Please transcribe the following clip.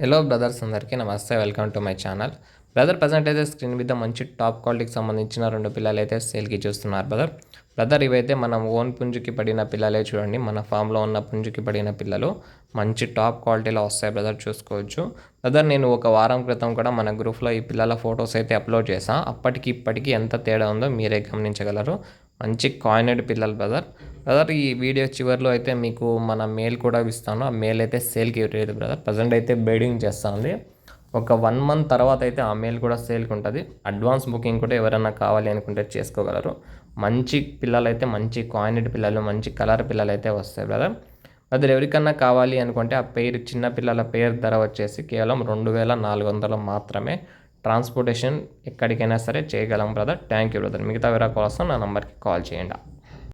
Hello brothers అందరికీ నమస్తే, welcome to my channel. Brother present అయితే స్క్రీన్ మీద మంచి టాప్ క్వాలిటీకి సంబంధించిన 2 పిల్లలు అయితే సేల్కి చూస్తున్నారు బ్రదర్ ఇవైతే మనం ఓన్ పుంజుకి పడిన పిల్లలే. చూడండి, మన ఫామ్లో ఉన్న పుంజుకి పడిన పిల్లలు మంచి టాప్ క్వాలిటీలో వస్తాయి బ్రదర్, చూసుకోవచ్చు. బ్రదర్ నేను ఒక వారం క్రితం కూడా మన గ్రూప్లో ఈ పిల్లల ఫొటోస్ అయితే అప్లోడ్ చేశాను. అప్పటికి ఇప్పటికీ ఎంత తేడా ఉందో మీరే గమనించగలరు. మంచి కాయినెడ్ పిల్లలు బ్రదర్ ఈ వీడియో చివరిలో అయితే మీకు మన మెయిల్ కూడా ఇస్తాను. ఆ మెయిల్ అయితే సేల్కి లేదు బ్రదర్, ప్రజెంట్ అయితే బెడింగ్ చేస్తుంది. ఒక 1 మంత్ తర్వాత అయితే ఆ మెయిల్ కూడా సేల్కి ఉంటుంది. అడ్వాన్స్ బుకింగ్ కూడా ఎవరైనా కావాలి అనుకుంటే చేసుకోగలరు. మంచి పిల్లలు అయితే, మంచి కాయినెడ్ పిల్లలు, మంచి కలర్ పిల్లలు అయితే వస్తాయి బ్రదర్ ఎవరికన్నా కావాలి అనుకుంటే ఆ చిన్న పిల్లల పేరు ధర వచ్చేసి కేవలం 2400 మాత్రమే. ట్రాన్స్పోర్టేషన్ ఎక్కడికైనా సరే చేయగలం బ్రదర్. Thank you brother. మిగతా వేరే కోసం నా నంబర్కి కాల్ చేయండి.